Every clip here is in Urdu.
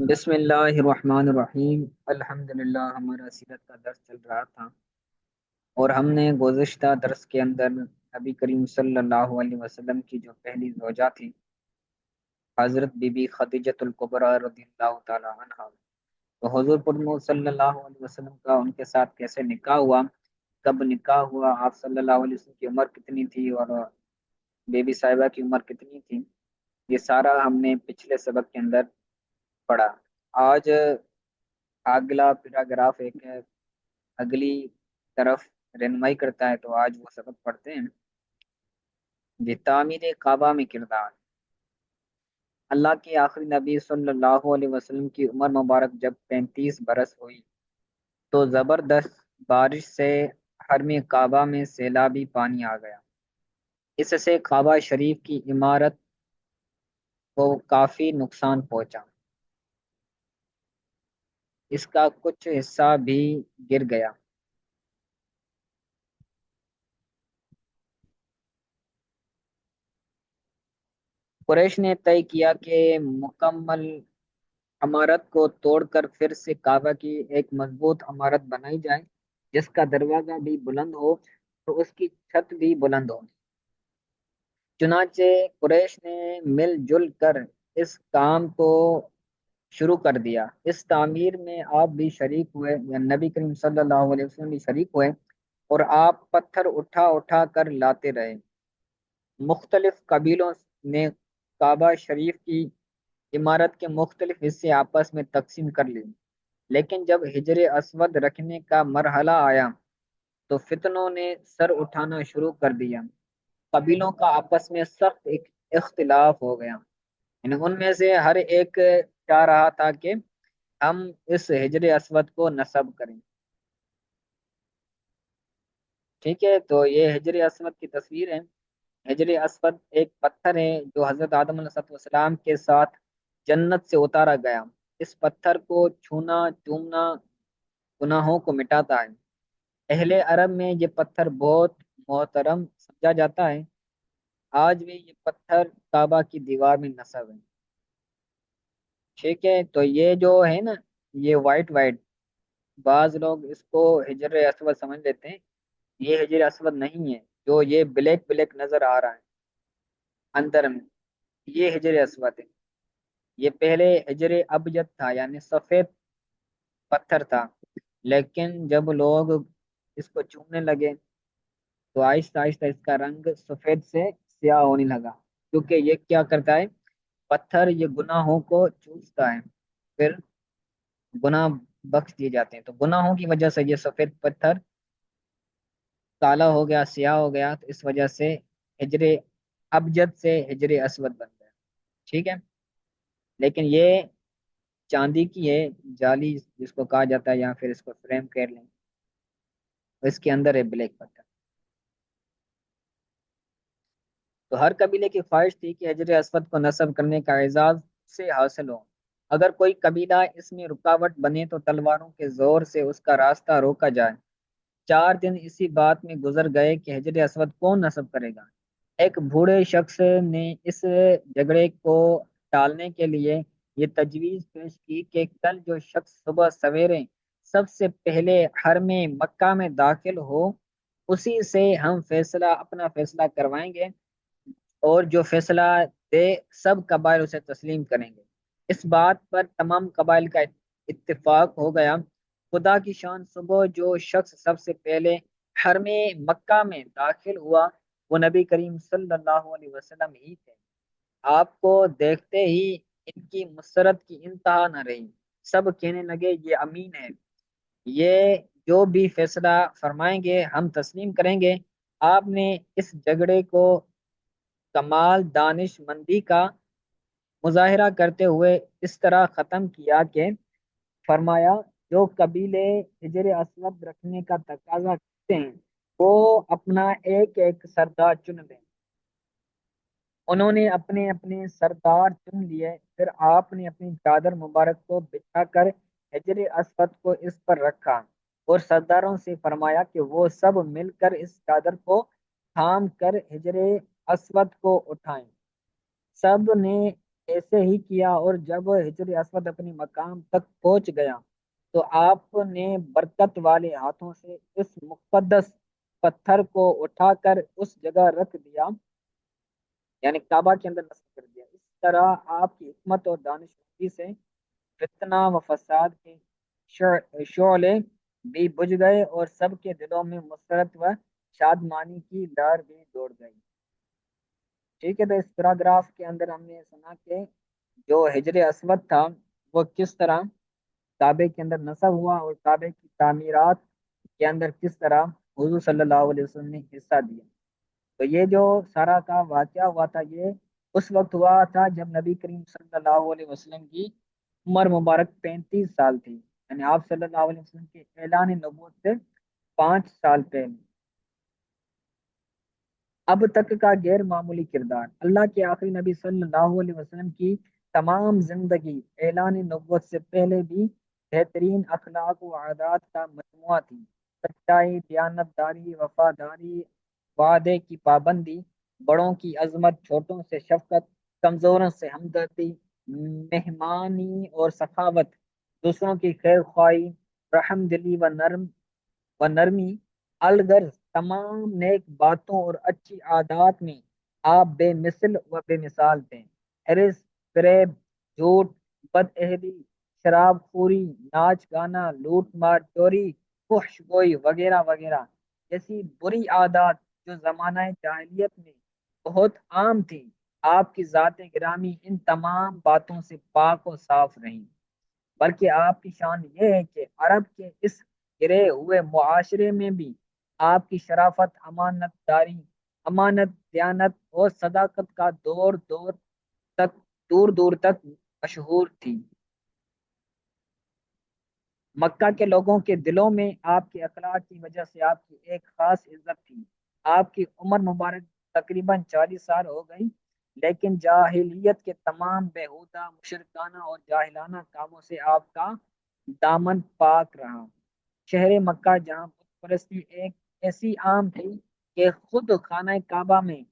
بسم اللہ الرحمن الرحیم۔ الحمدللہ ہمارا سیرت کا درس چل رہا تھا اور ہم نے گزشتہ درس کے اندر نبی کریم صلی اللہ علیہ وسلم کی جو پہلی زوجہ تھی حضرت بی بی خدیجۃ الکبریٰ رضی اللہ تعالی عنہا، تو حضور پر صلی اللہ علیہ وسلم کا ان کے ساتھ کیسے نکاح ہوا، کب نکاح ہوا، آپ صلی اللہ علیہ وسلم کی عمر کتنی تھی اور بی بی صاحبہ کی عمر کتنی تھی، یہ سارا ہم نے پچھلے سبق کے اندر پڑھا۔ آج اگلا پیراگراف ایک اگلی طرف رہنمائی کرتا ہے، تو آج وہ سبق پڑھتے ہیں کہ تعمیر کعبہ میں کردار۔ اللہ کے آخری نبی صلی اللہ علیہ وسلم کی عمر مبارک جب 35 برس ہوئی تو زبردست بارش سے حرم کعبہ میں سیلابی پانی آ گیا۔ اس سے کعبہ شریف کی عمارت کو کافی نقصان پہنچا، اس کا کچھ حصہ بھی گر گیا۔ قریش نے طے کیا کہ مکمل عمارت کو توڑ کر پھر سے کعبہ کی ایک مضبوط عمارت بنائی جائے، جس کا دروازہ بھی بلند ہو تو اس کی چھت بھی بلند ہو۔ چنانچہ قریش نے مل جل کر اس کام کو شروع کر دیا۔ اس تعمیر میں آپ بھی شریک ہوئے، یا نبی کریم صلی اللہ علیہ وسلم بھی شریک ہوئے، اور آپ پتھر اٹھا اٹھا کر لاتے رہے۔ مختلف قبیلوں نے کعبہ شریف کی عمارت کے مختلف حصے آپس میں تقسیم کر لی، لیکن جب حجر اسود رکھنے کا مرحلہ آیا تو فتنوں نے سر اٹھانا شروع کر دیا۔ قبیلوں کا آپس میں سخت اختلاف ہو گیا، یعنی ان میں سے ہر ایک چاہ رہا تھا کہ ہم اس حجر اسود کو نصب کریں۔ ٹھیک ہے، تو یہ حجر اسود کی تصویر ہے۔ حجر اسود ایک پتھر ہے جو حضرت آدم علیہ السلام کے ساتھ جنت سے اتارا گیا۔ اس پتھر کو چھونا چومنا گناہوں کو مٹاتا ہے۔ اہل عرب میں یہ پتھر بہت محترم سمجھا جاتا ہے۔ آج بھی یہ پتھر کعبہ کی دیوار میں نصب ہے۔ ٹھیک ہے، تو یہ جو ہے نا، یہ وائٹ وائٹ، بعض لوگ اس کو حجر اسود سمجھ لیتے ہیں، یہ حجر اسود نہیں ہے۔ جو یہ بلیک بلیک نظر آ رہا ہے اندر میں، یہ حجر اسود ہے۔ یہ پہلے حجر ابجد تھا، یعنی سفید پتھر تھا، لیکن جب لوگ اس کو چومنے لگے تو آہستہ آہستہ اس کا رنگ سفید سے سیاہ ہونے لگا، کیونکہ یہ کیا کرتا ہے، پتھر یہ گناہوں کو چوستا ہے، پھر گناہ بخش دیے جاتے ہیں۔ تو گناہوں کی وجہ سے یہ سفید پتھر کالا ہو گیا، سیاہ ہو گیا، تو اس وجہ سے ہجر ابجد سے ہجر اسود بن گیا۔ ٹھیک ہے، لیکن یہ چاندی کی ہے، جالی جس کو کہا جاتا ہے، یا پھر اس کو فریم کر لیں، اس کے اندر ہے بلیک پتھر۔ تو ہر قبیلے کی خواہش تھی کہ حجر اسود کو نصب کرنے کا اعزاز سے حاصل ہو۔ اگر کوئی قبیلہ اس میں رکاوٹ بنے تو تلواروں کے زور سے اس کا راستہ روکا جائے۔ 4 دن اسی بات میں گزر گئے کہ حجر اسود کون نصب کرے گا۔ ایک بوڑھے شخص نے اس جھگڑے کو ٹالنے کے لیے یہ تجویز پیش کی کہ کل جو شخص صبح سویرے سب سے پہلے حرم مکہ میں داخل ہو، اسی سے ہم اپنا فیصلہ کروائیں گے، اور جو فیصلہ دے سب قبائل اسے تسلیم کریں گے۔ اس بات پر تمام قبائل کا اتفاق ہو گیا۔ خدا کی شان، صبح جو شخص سب سے پہلے حرم مکہ میں داخل ہوا وہ نبی کریم صلی اللہ علیہ وسلم ہی تھے۔ آپ کو دیکھتے ہی ان کی مسرت کی انتہا نہ رہی۔ سب کہنے لگے یہ امین ہے، یہ جو بھی فیصلہ فرمائیں گے ہم تسلیم کریں گے۔ آپ نے اس جھگڑے کو کمال دانش مندی کا مظاہرہ کرتے ہوئے اس طرح ختم کیا کہ فرمایا، جو قبیلے حجر اسود رکھنے کا تقاضا کرتے ہیں وہ اپنا ایک ایک سردار چن لیں۔ انہوں نے اپنے اپنے سردار چن لیے، پھر آپ نے اپنی چادر مبارک کو بچھا کر حجر اسود کو اس پر رکھا، اور سرداروں سے فرمایا کہ وہ سب مل کر اس چادر کو تھام کر حجر اسود کو اٹھائیں۔ سب نے ایسے ہی کیا، اور جب حجر اسود اپنی مقام تک پہنچ گیا تو آپ نے برکت والے ہاتھوں سے اس مقدس پتھر کو اٹھا کر اس جگہ رکھ دیا، یعنی کعبہ کے اندر نصب کر دیا۔ اس طرح آپ کی حکمت اور دانشوری سے فتنہ و فساد کے شعلے بھی بجھ گئے، اور سب کے دلوں میں مسرت و شادمانی کی لہر بھی دوڑ گئی۔ ٹھیک ہے، تو اس پیراگراف کے اندر ہم نے سنا کہ جو حجر اسود تھا وہ کس طرح کعبے کے اندر نصب ہوا، اور کعبے کی تعمیرات کے اندر کس طرح حضور صلی اللہ علیہ وسلم نے حصہ دیا۔ تو یہ جو سارا کا واقعہ ہوا تھا، یہ اس وقت ہوا تھا جب نبی کریم صلی اللہ علیہ وسلم کی عمر مبارک 35 سال تھی، یعنی آپ صلی اللہ علیہ وسلم کے اعلان نبوت سے 5 سال پہلے۔ اب تک کا غیر معمولی کردار، اللہ کے آخری نبی صلی اللہ علیہ وسلم کی تمام زندگی اعلان نبوت سے پہلے بھی بہترین اخلاق و عادات کا مجموعہ تھی۔ سچائی، دیانت داری، وفاداری، وعدے کی پابندی، بڑوں کی عظمت، چھوٹوں سے شفقت، کمزوروں سے ہمدردی، مہمانی اور سخاوت، دوسروں کی خیر خواہی، رحم دلی و نرمی، الغرض تمام نیک باتوں اور اچھی عادات میں آپ بے مثل و بے مثال تھے۔ حرص، فریب، جھوٹ، بد عہدی، شراب خوری، ناچ گانا، لوٹ مار، چوری، فحش گوئی وغیرہ وغیرہ جیسی بری عادات جو زمانہ جاہلیت میں بہت عام تھی، آپ کی ذات گرامی ان تمام باتوں سے پاک و صاف رہیں۔ بلکہ آپ کی شان یہ ہے کہ عرب کے اس گرے ہوئے معاشرے میں بھی آپ کی شرافت، امانت داری، امانت دیانت اور صداقت کا تک دور دور تک مشہور تھی۔ مکہ کے لوگوں کے دلوں میں آپ کے اخلاق کی وجہ سے آپ کی ایک خاص عزت تھی۔ آپ کی عمر مبارک تقریباً 40 سال ہو گئی، لیکن جاہلیت کے تمام بےہودہ، مشرکانہ اور جاہلانہ کاموں سے آپ کا دامن پاک رہا۔ شہر مکہ جہاں بت پرستی ایک ایسی عام تھی کہ خود خانہ کعبہ میں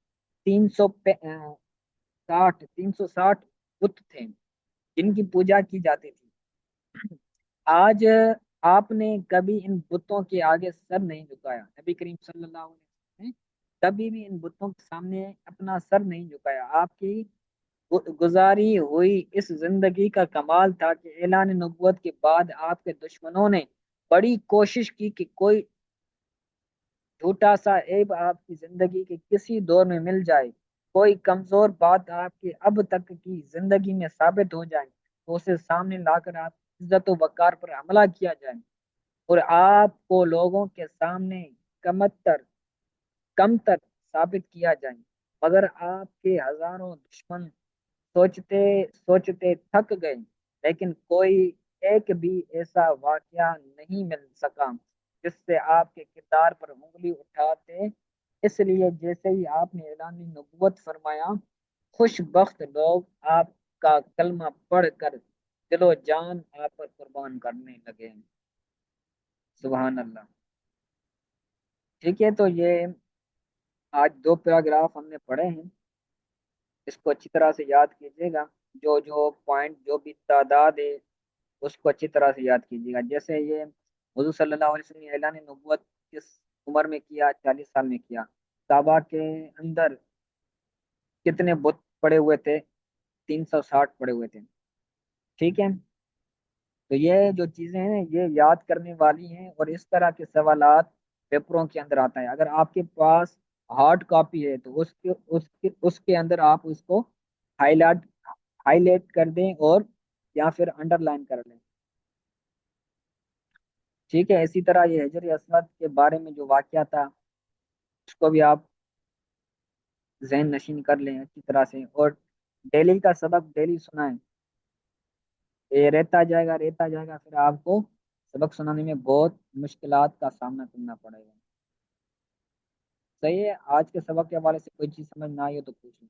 360 بت تھے جن کی پوجا کی جاتی تھی۔ آج آپ نے کبھی ان بتوں کے آگے سر نہیں جھکایا، نبی کریم صلی اللہ علیہ وسلم نے کبھی بھی ان بتوں کے سامنے اپنا سر نہیں جھکایا۔ آپ کی گزاری ہوئی اس زندگی کا کمال تھا کہ اعلان نبوت کے بعد آپ کے دشمنوں نے بڑی کوشش کی کہ کوئی جھوٹا سا عیب آپ کی زندگی کے کسی دور میں مل جائے، کوئی کمزور بات آپ کے اب تک کی زندگی میں ثابت ہو جائے تو اسے سامنے لا کر آپ عزت و وقار پر حملہ کیا جائے، اور آپ کو لوگوں کے سامنے کمتر کمتر ثابت کیا جائے۔ مگر آپ کے ہزاروں دشمن سوچتے سوچتے تھک گئے، لیکن کوئی ایک بھی ایسا واقعہ نہیں مل سکا جس سے آپ کے کردار پر انگلی اٹھاتے۔ اس لیے جیسے ہی آپ نے اعلان نبوت فرمایا، خوش بخت لوگ آپ کا کلمہ پڑھ کر دل و جان آپ پر قربان کرنے لگے۔ سبحان اللہ۔ ٹھیک ہے، تو یہ آج 2 پیراگراف ہم نے پڑھے ہیں، اس کو اچھی طرح سے یاد کیجیے گا۔ جو پوائنٹ، جو بھی تعداد ہے اس کو اچھی طرح سے یاد کیجیے گا۔ جیسے یہ حضور صلی اللہ علیہ وسلم نے اعلان نبوت کس عمر میں کیا؟ 40 سال میں کیا۔ کعبہ کے اندر کتنے بت پڑے ہوئے تھے؟ 360 پڑے ہوئے تھے۔ ٹھیک ہے، تو یہ جو چیزیں ہیں یہ یاد کرنے والی ہیں، اور اس طرح کے سوالات پیپروں کے اندر آتا ہے۔ اگر آپ کے پاس ہارڈ کاپی ہے تو اس کے اندر آپ اس کو ہائی لائٹ کر دیں، اور یا پھر انڈر لائن کر لیں۔ ٹھیک ہے، اسی طرح یہ حجر اسود کے بارے میں جو واقعہ تھا اس کو بھی آپ ذہن نشین کر لیں اچھی طرح سے، اور ڈیلی کا سبق ڈیلی سنائیں۔ یہ رہتا جائے گا، پھر آپ کو سبق سنانے میں بہت مشکلات کا سامنا کرنا پڑے گا۔ صحیح ہے، آج کے سبق کے حوالے سے کوئی چیز سمجھ نہ آئی ہو تو پوچھیں۔